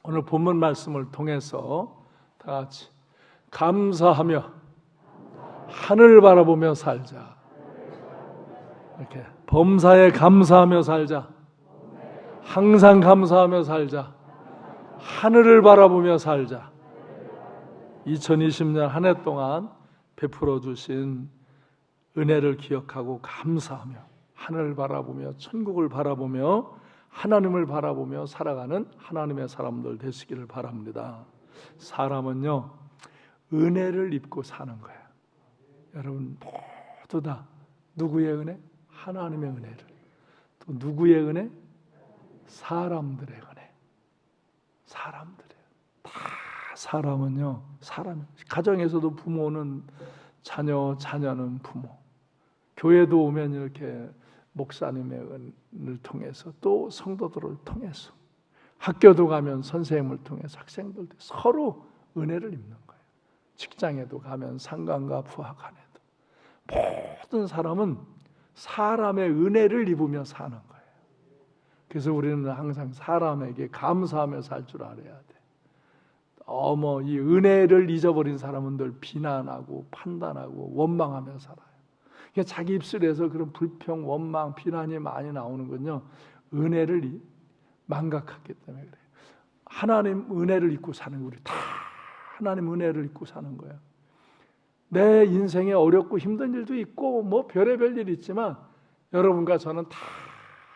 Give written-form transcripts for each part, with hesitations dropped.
오늘 본문 말씀을 통해서 다 같이 감사하며 하늘을 바라보며 살자. 이렇게 범사에 감사하며 살자. 항상 감사하며 살자. 하늘을 바라보며 살자. 2020년 한 해 동안 베풀어 주신 은혜를 기억하고 감사하며 하늘을 바라보며 천국을 바라보며 하나님을 바라보며 살아가는 하나님의 사람들 되시기를 바랍니다. 사람은요, 은혜를 입고 사는 거예요. 여러분 모두 다 누구의 은혜? 하나님의 은혜를. 또 누구의 은혜? 사람들의 은혜. 사람들의. 다 사람은요, 사람. 가정에서도 부모는 자녀, 자녀는 부모. 교회도 오면 이렇게 목사님의 은혜를 통해서 또 성도들을 통해서 학교도 가면 선생님을 통해서 학생들도 서로 은혜를 입는 거예요. 직장에도 가면 상관과 부하 간에도 모든 사람은 사람의 은혜를 입으며 사는 거예요. 그래서 우리는 항상 사람에게 감사하며 살 줄 알아야 돼. 어머, 이 은혜를 잊어버린 사람은 늘 비난하고 판단하고 원망하며 살아요. 그러니까 자기 입술에서 그런 불평, 원망, 비난이 많이 나오는 건요, 은혜를 망각했기 때문에 그래요. 하나님 은혜를 입고 사는 우리 다 하나님 은혜를 입고 사는 거예요. 내 인생에 어렵고 힘든 일도 있고 뭐 별의별 일이 있지만 여러분과 저는 다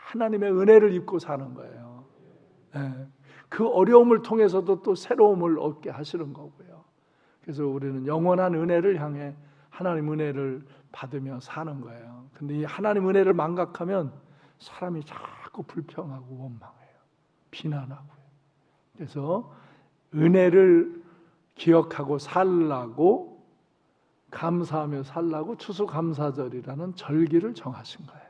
하나님의 은혜를 입고 사는 거예요. 네. 그 어려움을 통해서도 또 새로움을 얻게 하시는 거고요. 그래서 우리는 영원한 은혜를 향해 하나님 은혜를 받으며 사는 거예요. 근데 이 하나님 은혜를 망각하면 사람이 자꾸 불평하고 원망해요. 비난하고요. 그래서 은혜를 기억하고 살라고, 감사하며 살라고 추수감사절이라는 절기를 정하신 거예요.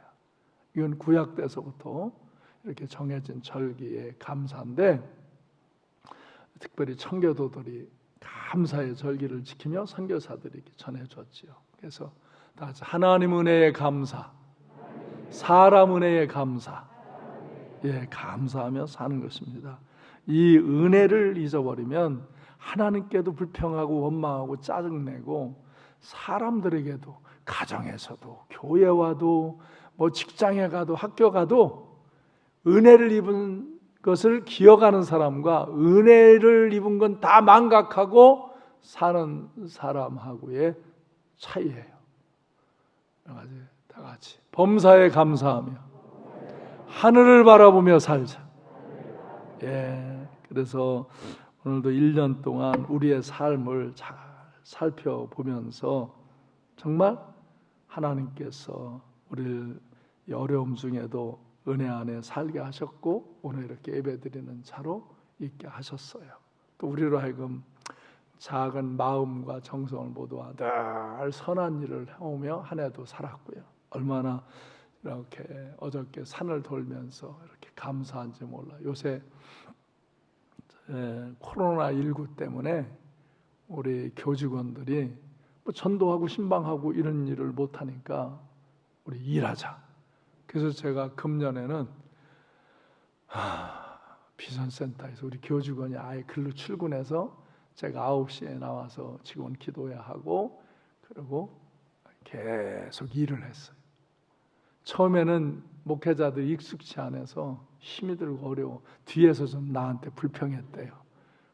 이건 구약 때서부터 이렇게 정해진 절기의 감사인데, 특별히 청교도들이 감사의 절기를 지키며 선교사들에게 전해줬지요. 그래서 다 같이 하나님 은혜의 감사, 사람 은혜의 감사, 예, 감사하며 사는 것입니다. 이 은혜를 잊어버리면 하나님께도 불평하고 원망하고 짜증내고 사람들에게도, 가정에서도, 교회와도, 뭐 직장에 가도 학교 가도 은혜를 입은 것을 기억하는 사람과 은혜를 입은 건 다 망각하고 사는 사람하고의 차이예요. 다 같이 범사에 감사하며 하늘을 바라보며 살자. 예, 그래서 오늘도 1년 동안 우리의 삶을 잘 살펴보면서 정말 하나님께서 우리를 이 어려움 중에도 은혜 안에 살게 하셨고 오늘 이렇게 예배드리는 자로 있게 하셨어요. 또 우리로 하여금 작은 마음과 정성을 모두와 늘 선한 일을 해오며 한 해도 살았고요. 얼마나 이렇게 어저께 산을 돌면서 이렇게 감사한지 몰라. 요새 코로나19 때문에 우리 교직원들이 뭐 전도하고 신방하고 이런 일을 못하니까 우리 일하자. 그래서 제가 금년에는 비전센터에서 우리 교직원이 아예 글로 출근해서 제가 9시에 나와서 직원 기도해야 하고 그리고 계속 일을 했어요. 처음에는 목회자들이 익숙치 않아서 힘이 들고 어려워 뒤에서 좀 나한테 불평했대요.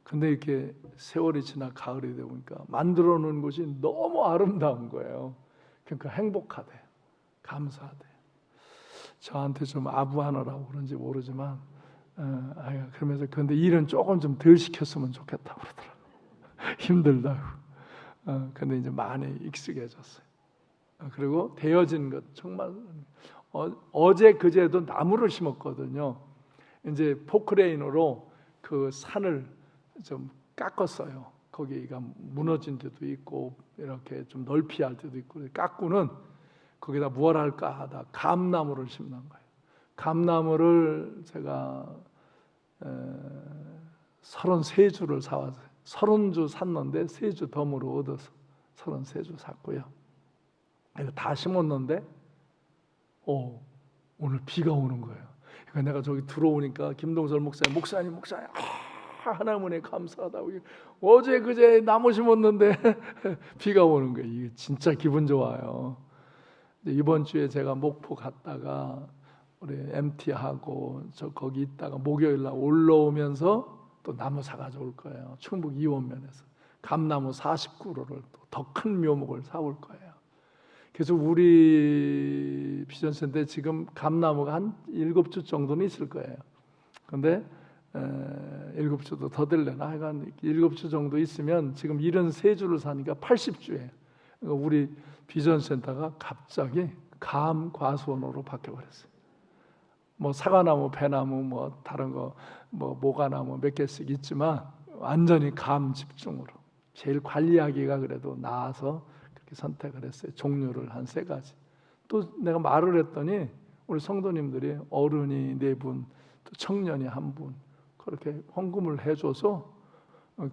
근데 이렇게 세월이 지나 가을이 되고 보니까 만들어 놓은 곳이 너무 아름다운 거예요. 그러니까 행복하대요. 감사하대요. 저한테 좀 아부하느라고 그런지 모르지만 그러면서 근데 일은 조금 좀 덜 시켰으면 좋겠다고 그러더라고요. 힘들다고. 근데 이제 많이 익숙해졌어요. 그리고 되어진 것 정말 어제 그제도 나무를 심었거든요. 이제 포크레인으로 그 산을 좀 깎았어요. 거기가 무너진 데도 있고 이렇게 좀 넓이 할 때도 있고 깎고는 거기다 무엇 할까 하다 감나무를 심는 거예요. 감나무를 제가 33주를 사와서 30주 샀는데 3주 덤으로 얻어서 33주 샀고요. 다 심었는데 오늘 비가 오는 거예요. 그러니까 내가 저기 들어오니까 김동설 목사님 하나님 은혜 감사하다고. 어제 그제 나무 심었는데 비가 오는 거예요. 이게 진짜 기분 좋아요. 이번 주에 제가 목포 갔다가 우리 MT하고 저 거기 있다가 목요일 날 올라오면서 또 나무 사가지고 올 거예요. 충북 이원면에서 감나무 49그루를 또 더 큰 묘목을 사올 거예요. 그래서 우리 비전센터에 지금 감나무가 한 7주 정도는 있을 거예요. 근데 7주도 더 될래나 하여간 7주 정도 있으면 지금 73주를 사니까 80주예요. 그러니까 우리 비전센터가 갑자기 감과수원으로 바뀌어버렸어요. 뭐 사과나무, 배나무, 뭐 다른 거, 뭐 모과나무 몇 개씩 있지만 완전히 감 집중으로 제일 관리하기가 그래도 나아서 그렇게 선택을 했어요. 종류를 한 3가지. 또 내가 말을 했더니 우리 성도님들이 어른이 4분, 또 청년이 1분 그렇게 헌금을 해줘서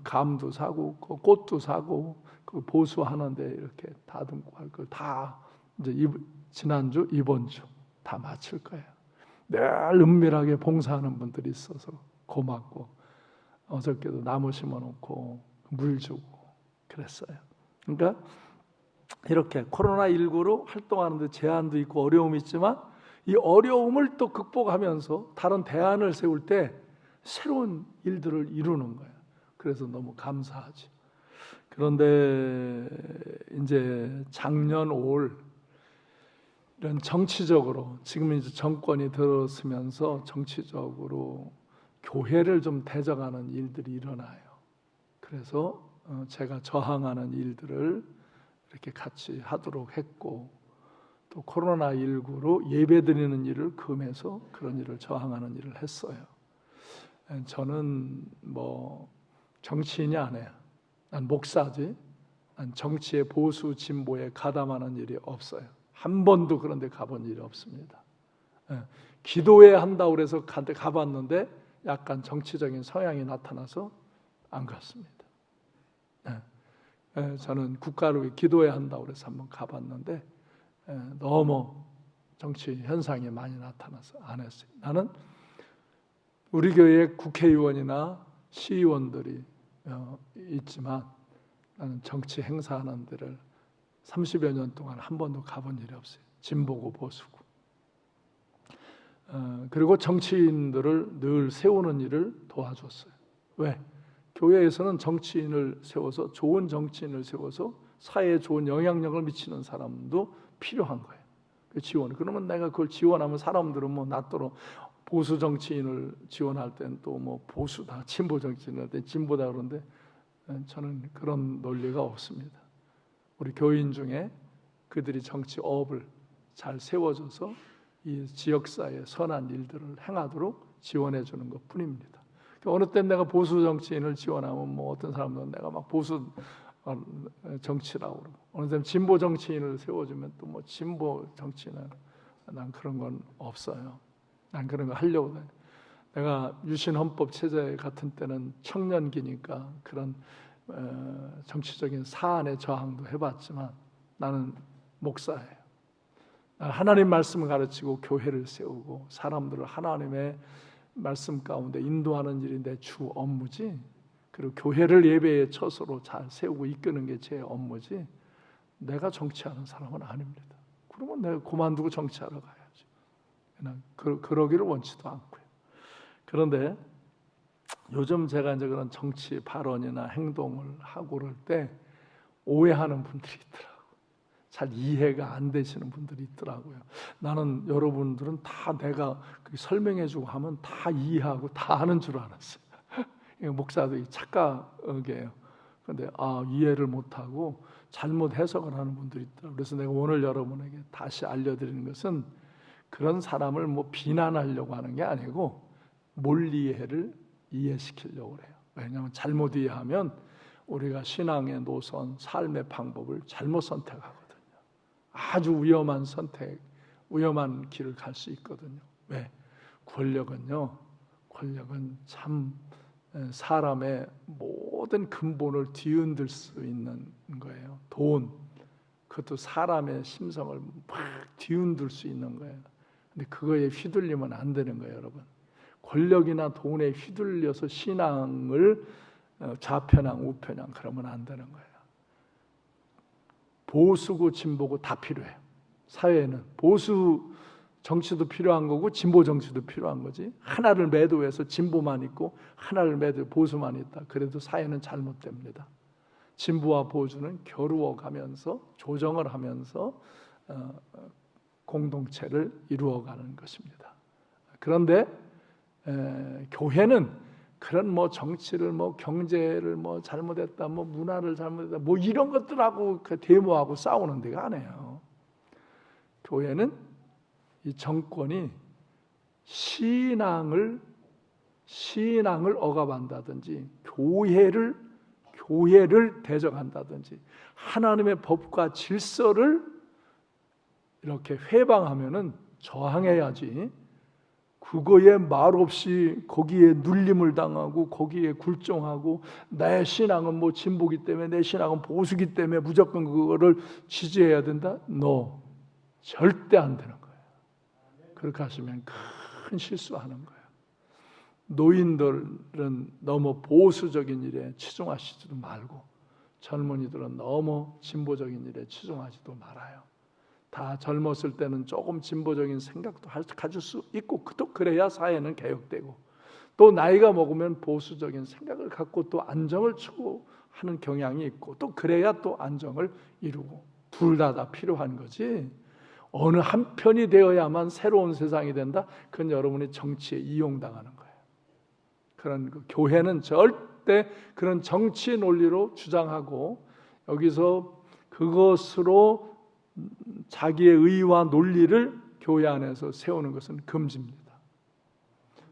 감도 사고 꽃도 사고 그 보수하는데 이렇게 다듬고 할 걸 다 이제 지난주 이번 주 다 마칠 거예요. 늘 은밀하게 봉사하는 분들이 있어서 고맙고 어저께도 나무 심어놓고 물 주고 그랬어요. 그러니까 이렇게 코로나19로 활동하는데 제한도 있고 어려움이 있지만 이 어려움을 또 극복하면서 다른 대안을 세울 때 새로운 일들을 이루는 거예요. 그래서 너무 감사하지. 그런데 이제 작년 올 이런 정치적으로 지금 이제 정권이 들어서면서 정치적으로 교회를 좀 대적하는 일들이 일어나요. 그래서 제가 저항하는 일들을 이렇게 같이 하도록 했고 또 코로나19로 예배드리는 일을 금해서 그런 일을 저항하는 일을 했어요. 저는 뭐 정치인이 아니에요. 난 목사지. 난 정치의 보수 진보에 가담하는 일이 없어요. 한 번도 그런 데 가본 일이 없습니다. 기도회 한다고 그래서 가봤는데 약간 정치적인 성향이 나타나서 안 갔습니다. 저는 국가를 위해 기도회 한다고 그래서 한번 가봤는데 너무 정치 현상이 많이 나타나서 안 했어요. 나는 우리 교회 국회의원이나 시의원들이 있지만 나는 정치 행사하는 데를 30여 년 동안 한 번도 가본 일이 없어요. 진보고 보수고. 그리고 정치인들을 늘 세우는 일을 도와줬어요. 왜? 교회에서는 정치인을 세워서 좋은 정치인을 세워서 사회에 좋은 영향력을 미치는 사람도 필요한 거예요. 그 지원. 그러면 내가 그걸 지원하면 사람들은 뭐 나더러 보수 정치인을 지원할 땐 또 뭐 보수다, 진보 정치인을 할 땐 진보다 그런데 저는 그런 논리가 없습니다. 우리 교인 중에 그들이 정치업을 잘 세워줘서 이 지역사회의 선한 일들을 행하도록 지원해 주는 것 뿐입니다. 어느 때 내가 보수 정치인을 지원하면 뭐 어떤 사람들은 내가 막 보수 정치라고 그러고 어느 때 진보 정치인을 세워주면 또 뭐 진보 정치인은 난 그런 건 없어요. 난 그런 거 하려고 해. 내가 유신헌법 체제 같은 때는 청년기니까 그런 정치적인 사안의 저항도 해봤지만 나는 목사예요. 하나님 말씀을 가르치고 교회를 세우고 사람들을 하나님의 말씀 가운데 인도하는 일이 내 주 업무지. 그리고 교회를 예배의 처소로 잘 세우고 이끄는 게 제 업무지. 내가 정치하는 사람은 아닙니다. 그러면 내가 그만두고 정치하러 가야지. 그냥 그러기를 원치도 않고요. 그런데 요즘 제가 이제 그런 정치 발언이나 행동을 하고 그럴 때 오해하는 분들이 있더라고요. 잘 이해가 안 되시는 분들이 있더라고요. 나는 여러분들은 다 내가 설명해주고 하면 다 이해하고 다 아는 줄 알았어요. 목사도 착각이에요. 그런데 이해를 못하고 잘못 해석을 하는 분들이 있더라고요. 그래서 내가 오늘 여러분에게 다시 알려드리는 것은 그런 사람을 뭐 비난하려고 하는 게 아니고 몰리해를 이해시키려고 그래요. 왜냐하면 잘못 이해하면 우리가 신앙의 노선, 삶의 방법을 잘못 선택하거든요. 아주 위험한 선택, 위험한 길을 갈 수 있거든요. 왜? 권력은 참 사람의 모든 근본을 뒤흔들 수 있는 거예요. 돈, 그것도 사람의 심성을 막 뒤흔들 수 있는 거예요. 근데 그거에 휘둘리면 안 되는 거예요, 여러분. 권력이나 돈에 휘둘려서 신앙을 좌편향, 우편향 그러면 안 되는 거예요. 보수고 진보고 다 필요해요. 사회에는 보수 정치도 필요한 거고 진보 정치도 필요한 거지. 하나를 매도해서 진보만 있고 하나를 매도 보수만 있다. 그래도 사회는 잘못됩니다. 진보와 보수는 겨루어가면서 조정을 하면서 공동체를 이루어가는 것입니다. 그런데 교회는 그런 뭐 정치를 뭐 경제를 뭐 잘못했다, 뭐 문화를 잘못했다, 뭐 이런 것들하고 데모하고 싸우는 데가 아니에요. 교회는 이 정권이 신앙을 억압한다든지 교회를 대적한다든지 하나님의 법과 질서를 이렇게 회방하면은 저항해야지. 그거에 말없이 거기에 눌림을 당하고 거기에 굴종하고 내 신앙은 뭐 진보기 때문에 내 신앙은 보수기 때문에 무조건 그거를 지지해야 된다? No. 절대 안 되는 거예요. 그렇게 하시면 큰 실수하는 거예요. 노인들은 너무 보수적인 일에 치중하시지도 말고 젊은이들은 너무 진보적인 일에 치중하지도 말아요. 다 젊었을 때는 조금 진보적인 생각도 가질 수 있고 또 그래야 사회는 개혁되고 또 나이가 먹으면 보수적인 생각을 갖고 또 안정을 추구하는 경향이 있고 또 그래야 또 안정을 이루고 둘 다 필요한 거지. 어느 한편이 되어야만 새로운 세상이 된다? 그건 여러분이 정치에 이용당하는 거예요. 그런 교회는 절대 그런 정치 논리로 주장하고 여기서 그것으로 자기의 의와 논리를 교회 안에서 세우는 것은 금지입니다.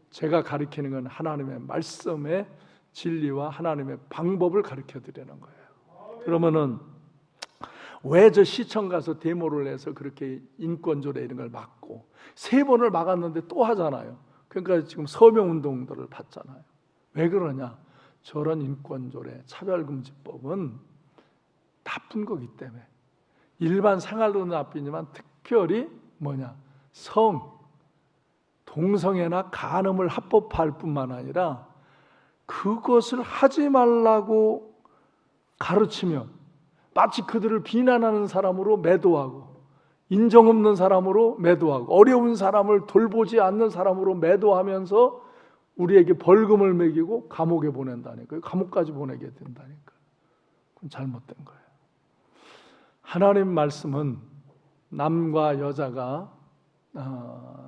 제가 가르치는 건 하나님의 말씀의 진리와 하나님의 방법을 가르쳐 드리는 거예요. 그러면은 왜 저 시청 가서 데모를 해서 그렇게 인권조례 이런 걸 막고 3번을 막았는데 또 하잖아요. 그러니까 지금 서명운동들을 받잖아요. 왜 그러냐? 저런 인권조례, 차별금지법은 나쁜 거기 때문에 일반 생활도 나쁘지만 특별히 동성애나 간음을 합법화할 뿐만 아니라 그것을 하지 말라고 가르치면 마치 그들을 비난하는 사람으로 매도하고 인정 없는 사람으로 매도하고 어려운 사람을 돌보지 않는 사람으로 매도하면서 우리에게 벌금을 매기고 감옥에 보낸다니까요. 감옥까지 보내게 된다니까요. 그건 잘못된 거예요. 하나님 말씀은 남과 여자가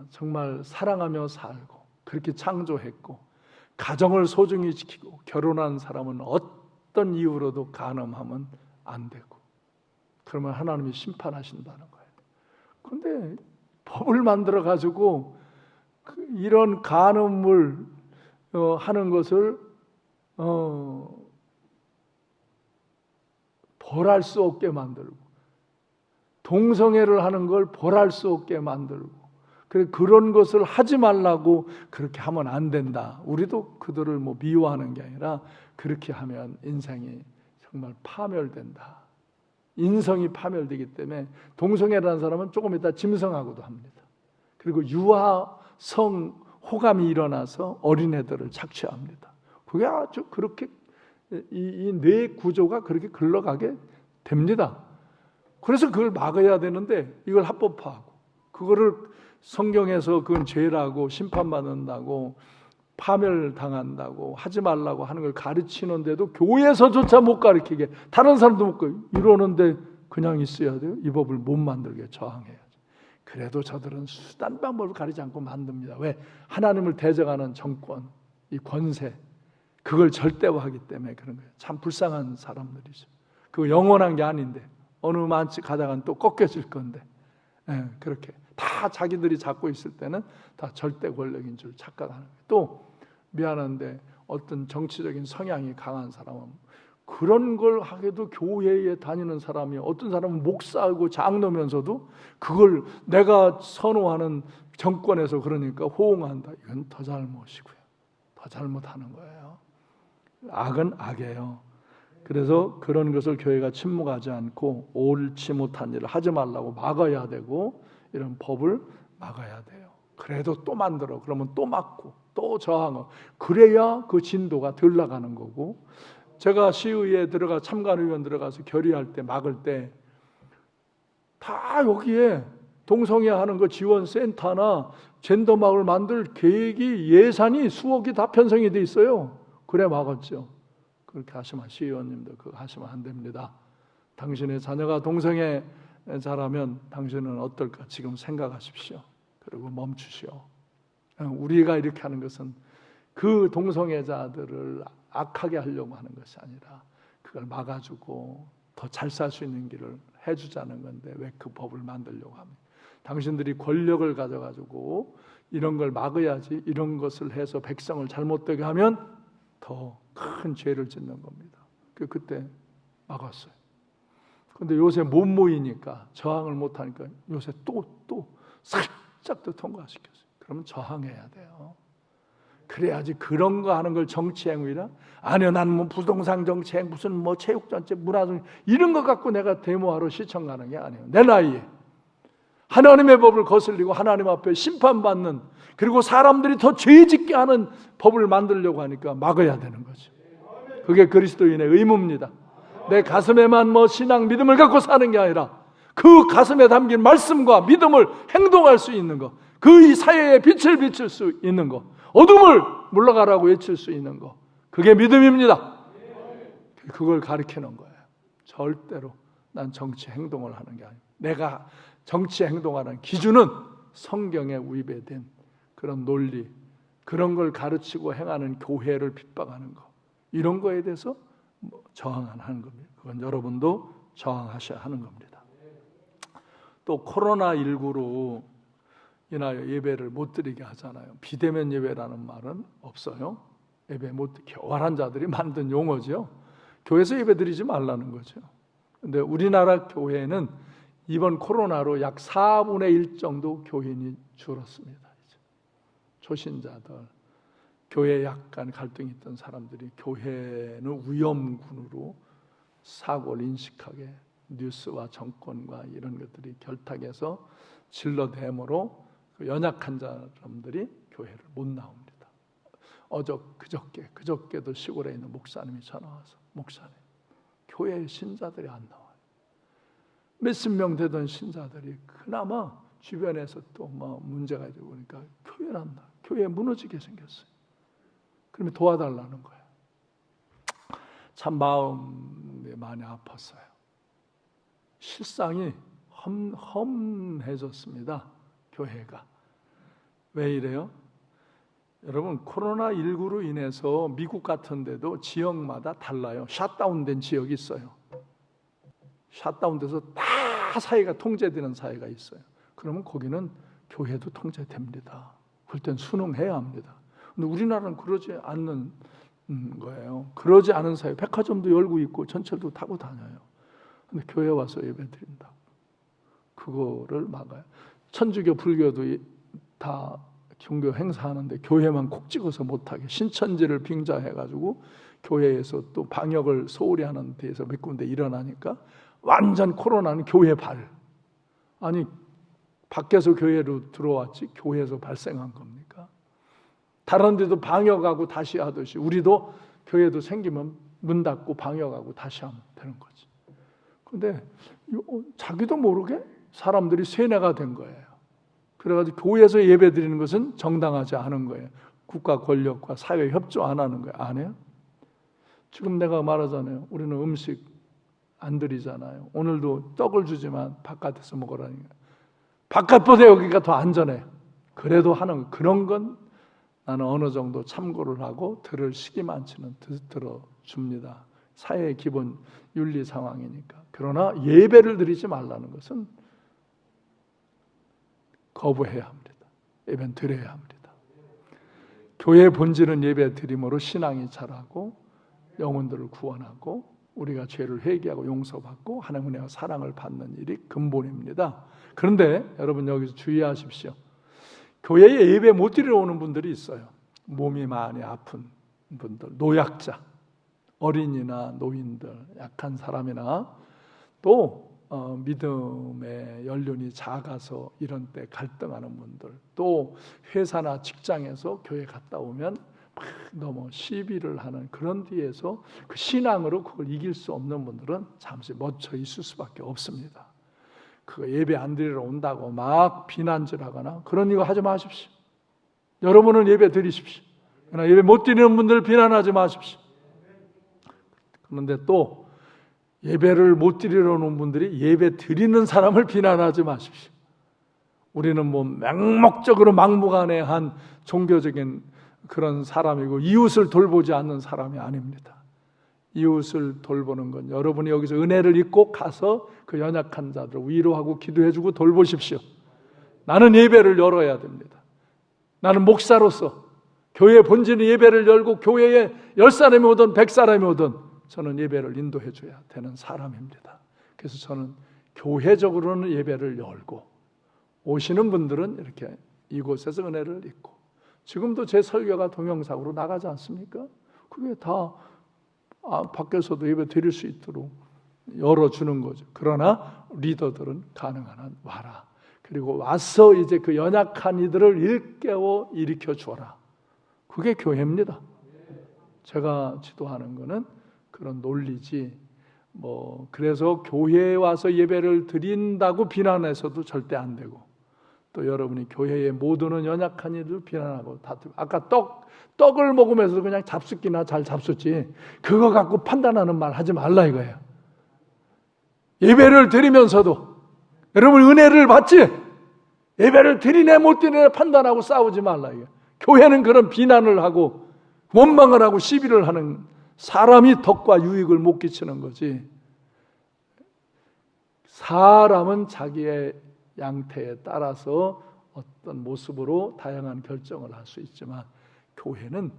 정말 사랑하며 살고 그렇게 창조했고 가정을 소중히 지키고 결혼한 사람은 어떤 이유로도 간음하면 안 되고 그러면 하나님이 심판하신다는 거예요. 그런데 법을 만들어 가지고 이런 간음을 하는 것을 벌할 수 없게 만들고 동성애를 하는 걸 벌할 수 없게 만들고 그런 것을 하지 말라고 그렇게 하면 안 된다. 우리도 그들을 뭐 미워하는 게 아니라 그렇게 하면 인생이 정말 파멸된다. 인성이 파멸되기 때문에 동성애라는 사람은 조금 이따 짐승하고도 합니다. 그리고 유아성 호감이 일어나서 어린애들을 착취합니다. 그게 아주 그렇게 이 뇌 구조가 그렇게 흘러가게 됩니다. 그래서 그걸 막아야 되는데 이걸 합법화하고 그거를 성경에서 그건 죄라고 심판받는다고 파멸당한다고 하지 말라고 하는 걸 가르치는데도 교회에서조차 못 가르치게 다른 사람도 못 가르치게 이러는데 그냥 있어야 돼요? 이 법을 못 만들게 저항해야죠. 그래도 저들은 수단 방법을 가리지 않고 만듭니다. 왜? 하나님을 대적하는 정권, 이 권세 그걸 절대화하기 때문에 그런 거예요. 참 불쌍한 사람들이죠. 그거 영원한 게 아닌데 어느 만치 가다간 또 꺾여질 건데 그렇게 다 자기들이 잡고 있을 때는 다 절대 권력인 줄 착각하는 거예요. 또 미안한데 어떤 정치적인 성향이 강한 사람은 그런 걸 하게도 교회에 다니는 사람이 어떤 사람은 목사하고 장로면서도 그걸 내가 선호하는 정권에서 그러니까 호응한다. 이건 더 잘못이고요. 더 잘못하는 거예요. 악은 악이에요. 그래서 그런 것을 교회가 침묵하지 않고 옳지 못한 일을 하지 말라고 막아야 되고 이런 법을 막아야 돼요. 그래도 또 만들어. 그러면 또 막고 또 저항하고. 그래야 그 진도가 덜 나가는 거고. 제가 시의회에 들어가 참관의원 들어가서 결의할 때 막을 때 다 여기에 동성애 하는 거 지원 센터나 젠더 마을 만들 계획이 예산이 수억이 다 편성이 돼 있어요. 그래 막았죠. 그렇게 하시면 시의원님도 그거 하시면 안 됩니다. 당신의 자녀가 동성애자라면 당신은 어떨까 지금 생각하십시오. 그리고 멈추시오. 우리가 이렇게 하는 것은 그 동성애자들을 악하게 하려고 하는 것이 아니라 그걸 막아주고 더 잘 살 수 있는 길을 해주자는 건데 왜 그 법을 만들려고 합니까? 당신들이 권력을 가져가지고 이런 걸 막아야지 이런 것을 해서 백성을 잘못되게 하면 더 큰 죄를 짓는 겁니다. 그때 막았어요. 근데 요새 못 모이니까 저항을 못하니까 요새 또 살짝 더 통과시켰어요. 그러면 저항해야 돼요. 그래야지 그런 거 하는 걸 정치행위라? 아니요, 나는 뭐 부동산 정치행, 무슨 뭐 체육정책, 문화정책 이런 거 갖고 내가 데모하러 시청 가는 게 아니에요. 내 나이에 하나님의 법을 거슬리고 하나님 앞에 심판받는, 그리고 사람들이 더 죄짓게 하는 법을 만들려고 하니까 막아야 되는 거죠. 그게 그리스도인의 의무입니다. 내 가슴에만 뭐 신앙 믿음을 갖고 사는 게 아니라 그 가슴에 담긴 말씀과 믿음을 행동할 수 있는 거, 그 이 사회에 빛을 비출 수 있는 거, 어둠을 물러가라고 외칠 수 있는 거, 그게 믿음입니다. 그걸 가르치는 거예요. 절대로 난 정치 행동을 하는 게 아니에요. 내가 정치 행동하는 기준은 성경에 위배된 그런 논리, 그런 걸 가르치고 행하는 교회를 핍박하는 거, 이런 거에 대해서 저항하는 겁니다. 그건 여러분도 저항하셔야 하는 겁니다. 또 코로나19로 인하여 예배를 못 드리게 하잖아요. 비대면 예배라는 말은 없어요. 예배 못, 교활한 자들이 만든 용어죠. 교회에서 예배 드리지 말라는 거죠. 근데 우리나라 교회는 이번 코로나로 약 4분의 1 정도 교인이 줄었습니다. 이제. 초신자들, 교회에 약간 갈등이 있던 사람들이 교회는 위험군으로 사고를 인식하게 뉴스와 정권과 이런 것들이 결탁해서 질러대므로 그 연약한 사람들이 교회를 못 나옵니다. 그저께도 시골에 있는 목사님이 전화 와서, 목사님, 교회 신자들이 안 나와요. 몇십 명 되던 신자들이 그나마 주변에서 또 뭐 문제가 되고 그러니까 교회를 안 나와요. 교회 무너지게 생겼어요. 그러면 도와달라는 거예요. 참 마음이 많이 아팠어요. 실상이 험해졌습니다. 교회가. 왜 이래요? 여러분, 코로나19로 인해서 미국 같은 데도 지역마다 달라요. 샷다운된 지역이 있어요. 샷다운돼서 다 사회가 통제되는 사회가 있어요. 그러면 거기는 교회도 통제됩니다. 그럴 땐 순응해야 합니다. 근데 우리나라는 그러지 않는 거예요. 그러지 않은 사회, 백화점도 열고 있고 전철도 타고 다녀요. 근데 교회 와서 예배 드린다. 그거를 막아요. 천주교, 불교도 다 종교 행사하는데 교회만 콕 찍어서 못하게 신천지를 빙자해가지고 교회에서 또 방역을 소홀히 하는 데에서 몇 군데 일어나니까 완전 코로나는 교회 발. 아니 밖에서 교회로 들어왔지 교회에서 발생한 겁니까? 다른 데도 방역하고 다시 하듯이 우리도 교회도 생기면 문 닫고 방역하고 다시 하면 되는 거지. 근데 자기도 모르게 사람들이 세뇌가 된 거예요. 그래가지고 교회에서 예배 드리는 것은 정당하지 않은 거예요. 국가 권력과 사회 협조 안 하는 거예요. 안 해요? 지금 내가 말하잖아요. 우리는 음식 안 드리잖아요. 오늘도 떡을 주지만 바깥에서 먹으라니까. 바깥보다 여기가 더 안전해. 그래도 하는 그런 건 나는 어느 정도 참고를 하고 들을 시기만치는 들어줍니다. 사회의 기본 윤리 상황이니까. 그러나 예배를 드리지 말라는 것은 거부해야 합니다. 예배는 드려야 합니다. 교회의 본질은 예배 드림으로 신앙이 자라고 영혼들을 구원하고 우리가 죄를 회개하고 용서받고 하나님의 은혜와 사랑을 받는 일이 근본입니다. 그런데 여러분 여기서 주의하십시오. 교회에 예배 못 드리러 오는 분들이 있어요. 몸이 많이 아픈 분들, 노약자, 어린이나 노인들, 약한 사람이나 또 믿음의 연륜이 작아서 이런 때 갈등하는 분들, 또 회사나 직장에서 교회 갔다 오면 막 너무 시비를 하는 그런 뒤에서 그 신앙으로 그걸 이길 수 없는 분들은 잠시 멈춰 있을 수밖에 없습니다. 그거 예배 안 드리러 온다고 막 비난질하거나 그런 거 하지 마십시오. 여러분은 예배 드리십시오. 그러나 예배 못 드리는 분들 비난하지 마십시오. 그런데 또 예배를 못 드리러 오는 분들이 예배 드리는 사람을 비난하지 마십시오. 우리는 뭐 맹목적으로 막무가내한 종교적인 그런 사람이고 이웃을 돌보지 않는 사람이 아닙니다. 이웃을 돌보는 건 여러분이 여기서 은혜를 입고 가서 그 연약한 자들 위로하고 기도해주고 돌보십시오. 나는 예배를 열어야 됩니다. 나는 목사로서 교회 본질의 예배를 열고 교회에 10사람이 오든 100사람이 오든 저는 예배를 인도해 줘야 되는 사람입니다. 그래서 저는 교회적으로는 예배를 열고 오시는 분들은 이렇게 이곳에서 은혜를 입고, 지금도 제 설교가 동영상으로 나가지 않습니까? 그게 다 밖에서도 예배 드릴 수 있도록 열어주는 거죠. 그러나 리더들은 가능한 한 와라. 그리고 와서 이제 그 연약한 이들을 일깨워 일으켜 주어라. 그게 교회입니다. 제가 지도하는 거는 그런 논리지, 그래서 교회에 와서 예배를 드린다고 비난해서도 절대 안 되고, 또 여러분이 교회에 못 오는 연약한 이들 비난하고 다투고, 아까 떡을 먹으면서 그냥 잡숫기나 잘 잡숫지 그거 갖고 판단하는 말 하지 말라 이거예요. 예배를 드리면서도 여러분 은혜를 받지, 예배를 드리네 못 드리네 판단하고 싸우지 말라 이거예요. 교회는 그런 비난을 하고 원망을 하고 시비를 하는, 사람이 덕과 유익을 못 끼치는 거지. 사람은 자기의 양태에 따라서 어떤 모습으로 다양한 결정을 할 수 있지만 교회는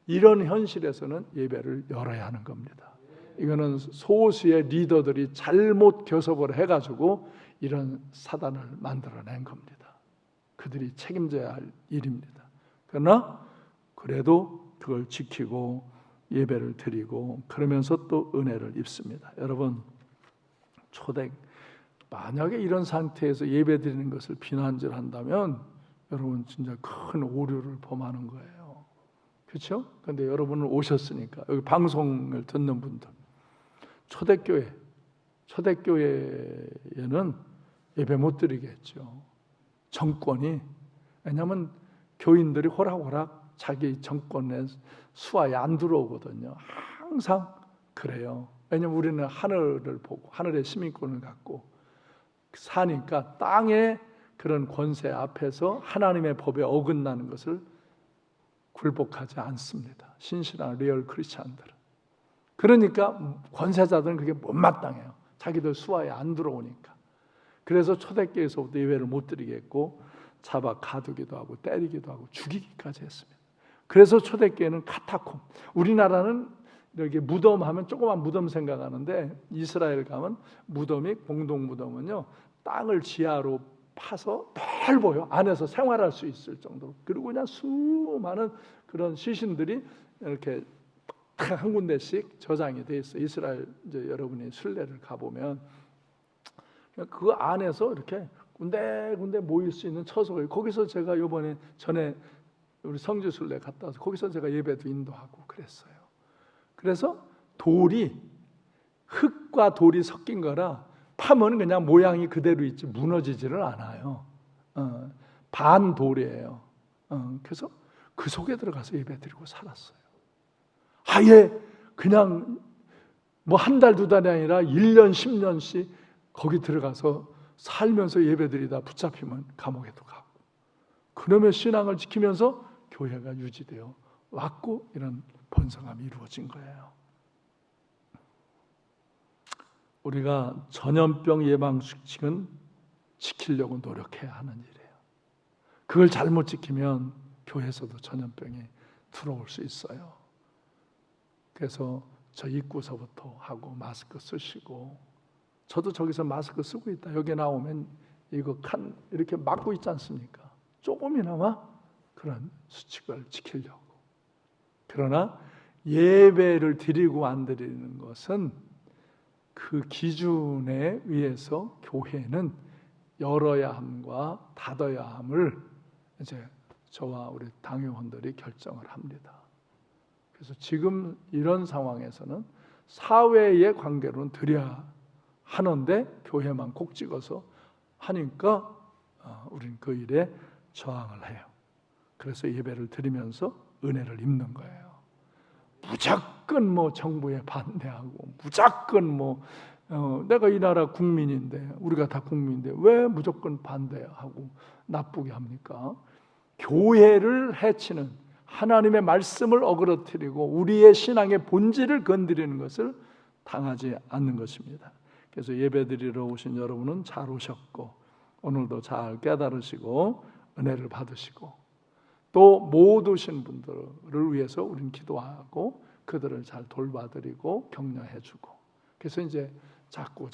이런 현실에서는 예배를 열어야 하는 겁니다. 이거는 소수의 리더들이 잘못 교섭을 해가지고 이런 사단을 만들어낸 겁니다. 그들이 책임져야 할 일입니다. 그러나 그래도 그걸 지키고 예배를 드리고 그러면서 또 은혜를 입습니다. 여러분, 만약에 이런 상태에서 예배 드리는 것을 비난질한다면 여러분 진짜 큰 오류를 범하는 거예요. 그렇죠? 그런데 여러분은 오셨으니까, 여기 방송을 듣는 분들, 초대교회에는 예배 못 드리겠죠. 정권이, 왜냐하면 교인들이 호락호락 자기 정권의 수하에 안 들어오거든요. 항상 그래요. 왜냐하면 우리는 하늘을 보고 하늘의 시민권을 갖고 사니까 땅의 그런 권세 앞에서 하나님의 법에 어긋나는 것을 굴복하지 않습니다. 신실한 리얼 크리스찬들은. 그러니까 권세자들은 그게 못마땅해요. 자기들 수하에 안 들어오니까. 그래서 초대교회에서부터 예배를 못 드리겠고 잡아 가두기도 하고 때리기도 하고 죽이기까지 했습니다. 그래서 초대교회는 카타콤, 우리나라는 이렇게 무덤 하면 조그만 무덤 생각하는데 이스라엘 가면 무덤이, 공동 무덤은요 땅을 지하로 파서 넓어요. 안에서 생활할 수 있을 정도로. 그리고 그냥 수많은 그런 시신들이 이렇게 한 군데씩 저장이 돼 있어요. 이스라엘 이제 여러분이 순례를 가보면 그 안에서 이렇게 군데군데 모일 수 있는 처소가, 거기서 제가 전에 우리 성지 순례 갔다 와서 거기서 제가 예배도 인도하고 그랬어요. 그래서 흙과 돌이 섞인 거라 파면 그냥 모양이 그대로 있지 무너지지를 않아요. 반돌이에요. 그래서 그 속에 들어가서 예배드리고 살았어요. 아예 그냥 뭐 한 달, 두 달이 아니라 1년, 10년씩 거기 들어가서 살면서 예배드리다 붙잡히면 감옥에도 가고, 그놈의 신앙을 지키면서 교회가 유지되어 왔고 이런 번성함이 이루어진 거예요. 우리가 전염병 예방 수칙은 지키려고 노력해야 하는 일이에요. 그걸 잘못 지키면 교회에서도 전염병이 들어올 수 있어요. 그래서 저 입구서부터 하고 마스크 쓰시고, 저도 저기서 마스크 쓰고 있다. 여기 나오면 이거 칸 이렇게 막고 있지 않습니까? 조금이나마 그런 수칙을 지키려고. 그러나 예배를 드리고 안 드리는 것은 그 기준에 의해서 교회는 열어야 함과 닫아야 함을 이제 저와 우리 당회원들이 결정을 합니다. 그래서 지금 이런 상황에서는 사회의 관계로는 드려야 하는데 교회만 콕 찍어서 하니까 우리는 그 일에 저항을 해요. 그래서 예배를 드리면서 은혜를 입는 거예요. 무조건 뭐 정부에 반대하고 무조건 내가 이 나라 국민인데 우리가 다 국민인데 왜 무조건 반대하고 나쁘게 합니까? 교회를 해치는 하나님의 말씀을 어그러뜨리고 우리의 신앙의 본질을 건드리는 것을 당하지 않는 것입니다. 그래서 예배드리러 오신 여러분은 잘 오셨고 오늘도 잘 깨달으시고 은혜를 받으시고 또 못 오신 분들을 위해서 우리는 기도하고 그들을 잘 돌봐드리고 격려해주고 그래서 이제 자꾸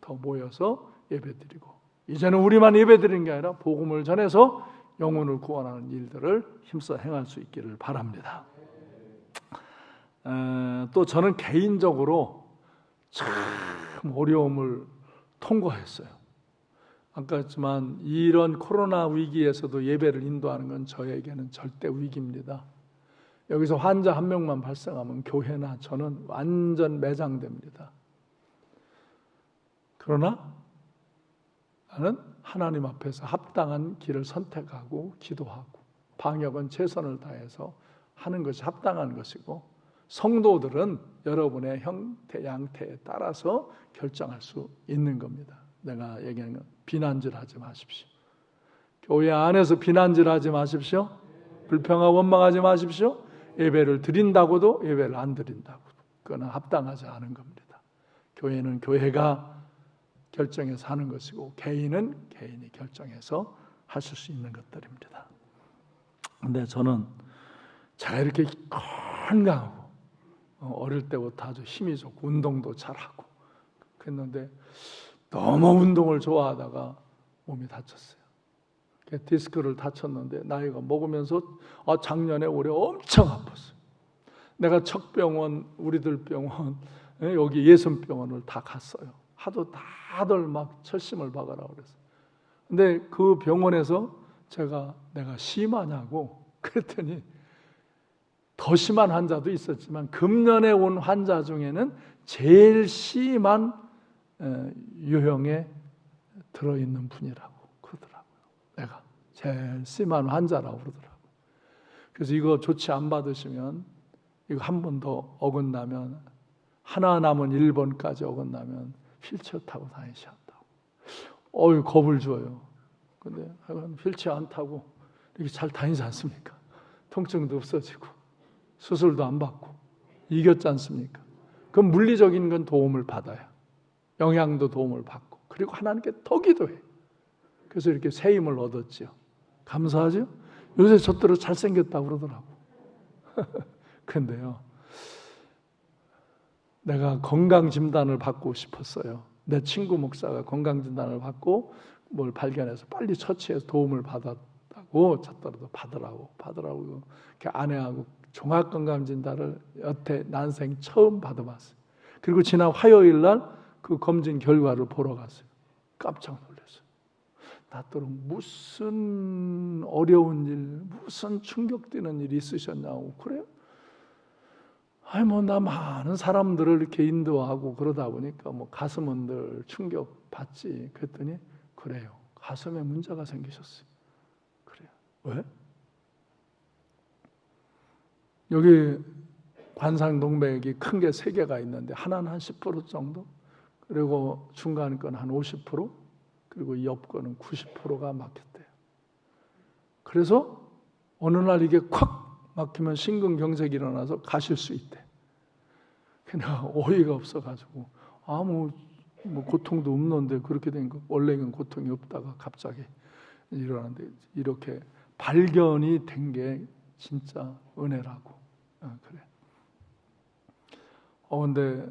더 모여서 예배드리고 이제는 우리만 예배드리는 게 아니라 복음을 전해서 영혼을 구원하는 일들을 힘써 행할 수 있기를 바랍니다. 또 저는 개인적으로 참 어려움을 통과했어요. 아까 했지만 이런 코로나 위기에서도 예배를 인도하는 건 저에게는 절대 위기입니다. 여기서 환자 한 명만 발생하면 교회나 저는 완전 매장됩니다. 그러나 나는 하나님 앞에서 합당한 길을 선택하고 기도하고 방역은 최선을 다해서 하는 것이 합당한 것이고 성도들은 여러분의 형태, 양태에 따라서 결정할 수 있는 겁니다. 내가 얘기하는 건 비난질하지 마십시오. 교회 안에서 비난질하지 마십시오. 불평하고 원망하지 마십시오. 예배를 드린다고도 예배를 안 드린다고도 그거는 합당하지 않은 겁니다. 교회는 교회가 결정해서 하는 것이고 개인은 개인이 결정해서 하실 수 있는 것들입니다. 근데 저는 제가 이렇게 건강하고 어릴 때부터 아주 힘이 좋고 운동도 잘하고 그랬는데 너무 운동을 좋아하다가 몸이 다쳤어요. 디스크를 다쳤는데 나이가 먹으면서 작년에 올해 엄청 아팠어요. 내가 척병원, 우리들 병원, 여기 예순병원을 다 갔어요. 하도 다들 막 철심을 박으라고 그랬어요. 근데 그 병원에서 내가 심하냐고 그랬더니 더 심한 환자도 있었지만 금년에 온 환자 중에는 제일 심한 유형에 들어있는 분이라고 그러더라고요. 내가 제일 심한 환자라고 그러더라고요. 그래서 이거 조치 안 받으시면 이거 한 번 더 어긋나면 하나 남은 1번까지 어긋나면 휠체어 타고 다니셔야 한다고. 겁을 줘요. 근데 휠체어 안 타고 이렇게 잘 다니지 않습니까? 통증도 없어지고 수술도 안 받고 이겼지 않습니까? 그럼 물리적인 건 도움을 받아요. 영양도 도움을 받고 그리고 하나님께 더 기도해요. 그래서 이렇게 새 힘을 얻었죠. 감사하죠? 요새 저대로 잘생겼다고 그러더라고. 근데요, 내가 건강진단을 받고 싶었어요. 내 친구 목사가 건강진단을 받고 뭘 발견해서 빨리 처치해서 도움을 받았다고 저더라도 받으라고 이렇게 아내하고 종합건강진단을 여태 난생 처음 받아봤어요. 그리고 지난 화요일 날 그 검진 결과를 보러 갔어요. 깜짝 놀랐어요. 나더러 무슨 어려운 일, 무슨 충격되는 일이 있으셨냐고. 그래요? 나 많은 사람들을 이렇게 인도하고 그러다 보니까 가슴은 늘 충격 받지. 그랬더니 그래요. 가슴에 문제가 생기셨어요. 그래요. 왜? 여기 관상동맥이 큰 게 3개가 있는데 하나는 한 10% 정도, 그리고 중간 건 한 50%, 그리고 옆 거는 90%가 막혔대요. 그래서 어느 날 이게 콱 막히면 심근경색이 일어나서 가실 수 있대. 그냥 어이가 없어가지고 아무 고통도 없는데 그렇게 된 거, 원래는 고통이 없다가 갑자기 일어나는데 이렇게 발견이 된 게 진짜 은혜라고. 그래. 근데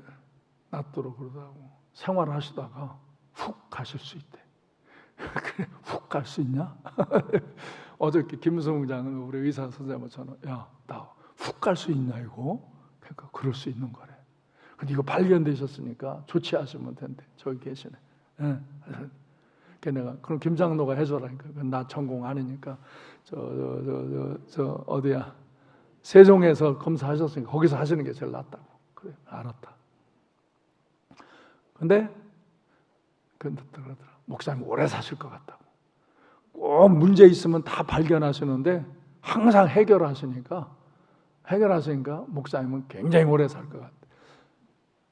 낫도록 그러더라고. 생활하시다가 훅 가실 수 있대. 그래, 훅 갈 수 있냐? 어저께 김수홍 장은 우리 의사 선생님은 저는 나 훅 갈 수 있냐 이거? 그러니까 그럴 수 있는 거래. 근데 이거 발견되셨으니까 조치하시면 된대. 저기 계시네. 예. 그래서 내가 그럼 김장로가 해줘라니까. 그건 나 전공 아니니까 저 어디야 세종에서 검사하셨으니까 거기서 하시는 게 제일 낫다고. 그래 알았다. 근데 그러더라. 목사님 오래 사실 것 같다고. 꼭 문제 있으면 다 발견하시는데 항상 해결하시니까 목사님은 굉장히 오래 살 것 같아.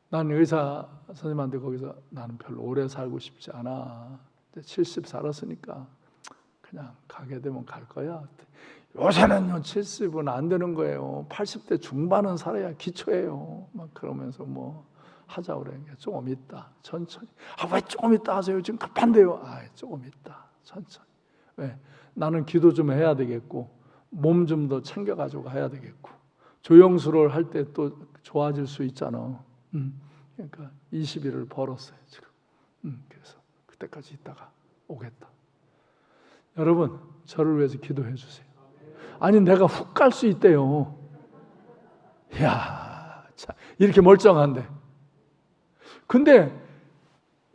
난 의사 선생님한테 거기서 나는 별로 오래 살고 싶지 않아. 70 살았으니까 그냥 가게 되면 갈 거야. 요새는요 70은 안 되는 거예요. 80대 중반은 살아야 기초예요. 막 그러면서 뭐 하자 그래. 조금 있다. 천천히. 왜 조금 있다 하세요? 지금 급한데요. 조금 있다. 천천히. 왜? 나는 기도 좀 해야 되겠고 몸 좀 더 챙겨가지고 가야 되겠고 조영수를 할 때 또 좋아질 수 있잖아. 그러니까 20일을 벌었어요 지금. 그래서 그때까지 있다가 오겠다. 여러분 저를 위해서 기도해 주세요. 아니 내가 훅 갈 수 있대요. 이야 참, 이렇게 멀쩡한데 근데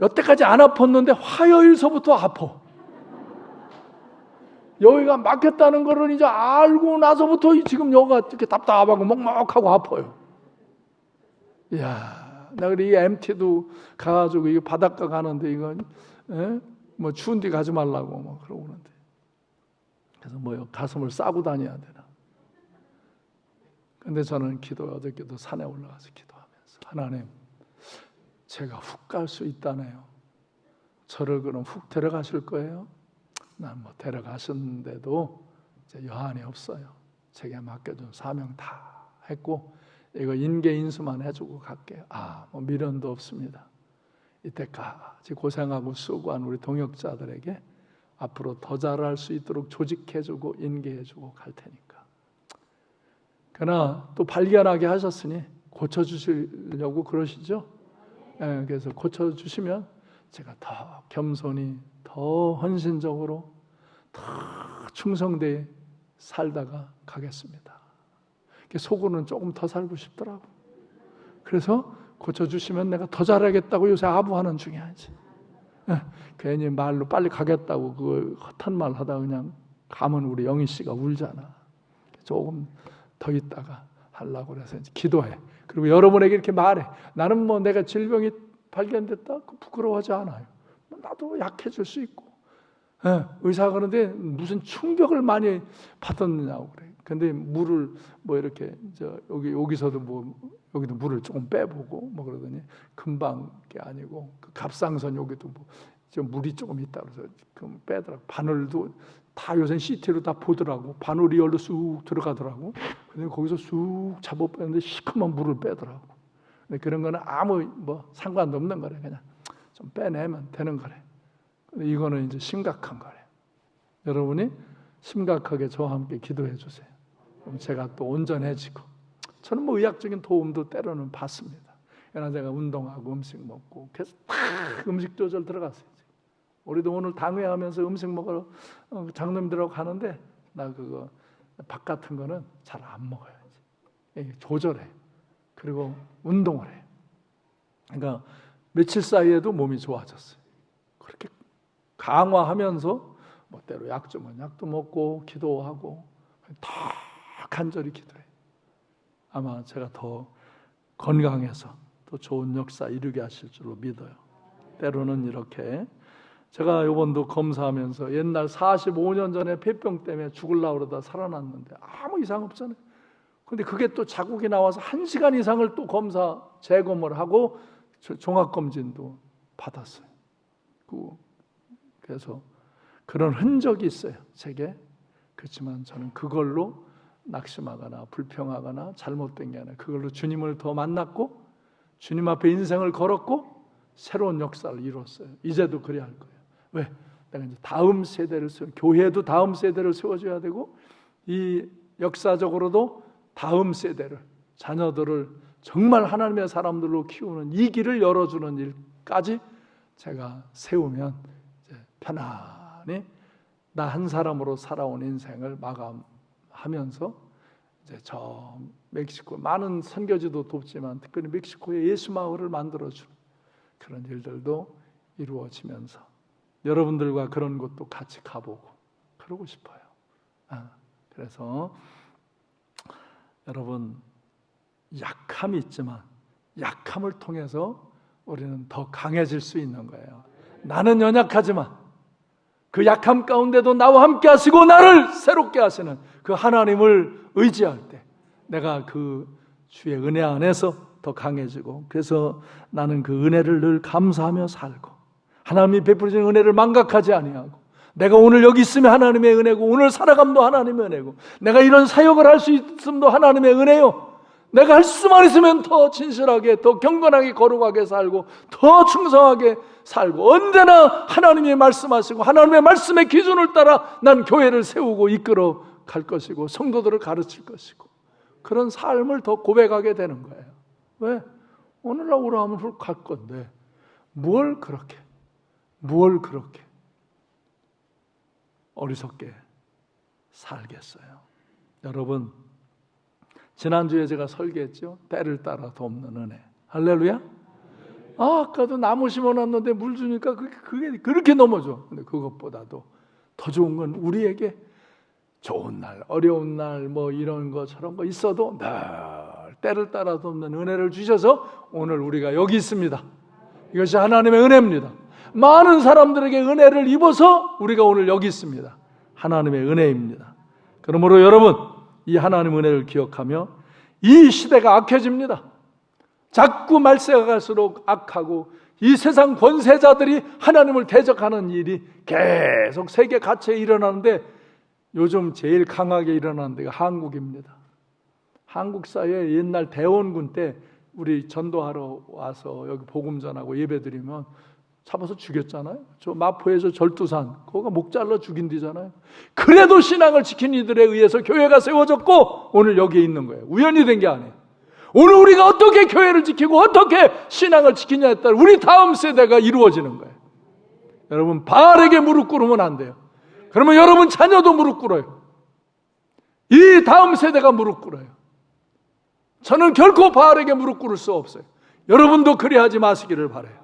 여태까지 안 아팠는데 화요일서부터 아파. 여기가 막혔다는 거를 이제 알고 나서부터 지금 여기가 이렇게 답답하고 먹먹하고 아파요. 이야, 나 그래 이 MT도 가가지고 이 바닷가 가는데 이건 뭐 추운 데 가지 말라고 뭐 그러고 그러는데 그래서 뭐 가슴을 싸고 다녀야 되나. 근데 저는 어저께도 산에 올라가서 기도하면서 하나님, 제가 훅 갈 수 있다네요. 저를 그럼 훅 데려가실 거예요? 난 뭐 데려가셨는데도 이제 여한이 없어요. 제게 맡겨준 사명 다 했고 이거 인계인수만 해주고 갈게요. 뭐 미련도 없습니다. 이때까지 고생하고 수고한 우리 동역자들에게 앞으로 더 잘할 수 있도록 조직해주고 인계해주고 갈 테니까. 그러나 또 발견하게 하셨으니 고쳐주시려고 그러시죠? 그래서 고쳐주시면 제가 더 겸손히 더 헌신적으로 더 충성되게 살다가 가겠습니다. 속으로는 조금 더 살고 싶더라고. 그래서 고쳐주시면 내가 더 잘하겠다고 요새 아부하는 중이야. 괜히 말로 빨리 가겠다고 그 헛한 말 하다 그냥 가면 우리 영희 씨가 울잖아. 조금 더 있다가 하려고 그래서 이제 기도해. 그리고 여러분에게 이렇게 말해. 나는 뭐 내가 질병이 발견됐다? 부끄러워하지 않아요. 나도 약해질 수 있고. 의사가 그러는데 무슨 충격을 많이 받았느냐고 그래. 근데 물을 뭐 이렇게 여기서도 뭐 여기도 물을 조금 빼보고 뭐 그러더니 금방 게 아니고 그 갑상선 여기도 뭐 물이 조금 있다 그래서 그 빼더라고. 바늘도 다 요새 CT로 다 보더라고. 바늘이 열로 쑥 들어가더라고. 근데 거기서 쑥 잡아 빼는데 시커먼 물을 빼더라고. 근데 그런 거는 아무 뭐 상관도 없는 거래. 그냥 좀 빼내면 되는 거래. 근데 이거는 이제 심각한 거래. 여러분이 심각하게 저와 함께 기도해 주세요. 그럼 제가 또 온전해지고 저는 뭐 의학적인 도움도 때로는 받습니다. 그러나 제가 운동하고 음식 먹고 계속 음식 조절 들어갔어요. 우리도 오늘 당회하면서 음식 먹으러 장로님들하고 가는데 나 그거 밥 같은 거는 잘 안 먹어요. 조절해. 그리고 운동을 해. 그러니까 며칠 사이에도 몸이 좋아졌어요. 그렇게 강화하면서 뭐 때로 약 주면 약도 먹고 기도하고 더 간절히 기도해. 아마 제가 더 건강해서 또 좋은 역사 이루게 하실 줄로 믿어요. 때로는 이렇게 제가 요번도 검사하면서 옛날 45년 전에 폐병 때문에 죽으려고 그러다 살아났는데 아무 이상 없잖아요. 근데 그게 또 자국이 나와서 1시간 이상을 또 검사 재검을 하고 종합검진도 받았어요. 그래서 그런 흔적이 있어요. 제게. 그렇지만 저는 그걸로 낙심하거나 불평하거나 잘못된 게 아니라 그걸로 주님을 더 만났고 주님 앞에 인생을 걸었고 새로운 역사를 이뤘어요. 이제도 그래야 할 거예요. 왜? 내가 이제 다음 세대를 교회도 다음 세대를 세워줘야 되고 이 역사적으로도 다음 세대를 자녀들을 정말 하나님의 사람들로 키우는 이 길을 열어주는 일까지 제가 세우면 이제 편안히 나 한 사람으로 살아온 인생을 마감하면서 이제 저 멕시코 많은 선교지도 돕지만 특별히 멕시코에 예수 마을을 만들어주는 그런 일들도 이루어지면서 여러분들과 그런 곳도 같이 가보고 그러고 싶어요. 그래서 여러분, 약함이 있지만 약함을 통해서 우리는 더 강해질 수 있는 거예요. 나는 연약하지만 그 약함 가운데도 나와 함께 하시고 나를 새롭게 하시는 그 하나님을 의지할 때 내가 그 주의 은혜 안에서 더 강해지고, 그래서 나는 그 은혜를 늘 감사하며 살고 하나님이 베풀어주는 은혜를 망각하지 아니하고, 내가 오늘 여기 있으면 하나님의 은혜고 오늘 살아감도 하나님의 은혜고 내가 이런 사역을 할 수 있음도 하나님의 은혜요, 내가 할 수만 있으면 더 진실하게 더 경건하게 거룩하게 살고 더 충성하게 살고 언제나 하나님이 말씀하시고 하나님의 말씀의 기준을 따라 난 교회를 세우고 이끌어 갈 것이고 성도들을 가르칠 것이고 그런 삶을 더 고백하게 되는 거예요. 왜? 오늘날 오라면 갈 건데 뭘 그렇게 어리석게 살겠어요. 여러분, 지난주에 제가 설계했죠. 때를 따라 돕는 은혜. 할렐루야. 아까도 나무 심어놨는데 물 주니까 그게 그렇게 넘어져. 근데 그것보다도 더 좋은 건 우리에게 좋은 날, 어려운 날 뭐 이런 것처럼 뭐 있어도 늘 때를 따라 돕는 은혜를 주셔서 오늘 우리가 여기 있습니다. 이것이 하나님의 은혜입니다. 많은 사람들에게 은혜를 입어서 우리가 오늘 여기 있습니다. 하나님의 은혜입니다. 그러므로 여러분, 이 하나님 은혜를 기억하며 이 시대가 악해집니다. 자꾸 말세가 갈수록 악하고 이 세상 권세자들이 하나님을 대적하는 일이 계속 세계 각처에 일어나는데 요즘 제일 강하게 일어나는 데가 한국입니다. 한국 사회에 옛날 대원군 때 우리 전도하러 와서 여기 복음 전하고 예배드리면 잡아서 죽였잖아요. 저 마포에서 절두산 거기가 목 잘라 죽인 데잖아요. 그래도 신앙을 지킨 이들에 의해서 교회가 세워졌고 오늘 여기에 있는 거예요. 우연히 된 게 아니에요. 오늘 우리가 어떻게 교회를 지키고 어떻게 신앙을 지키냐에 따라 우리 다음 세대가 이루어지는 거예요. 여러분, 바알에게 무릎 꿇으면 안 돼요. 그러면 여러분 자녀도 무릎 꿇어요. 이 다음 세대가 무릎 꿇어요. 저는 결코 바알에게 무릎 꿇을 수 없어요. 여러분도 그리하지 마시기를 바라요.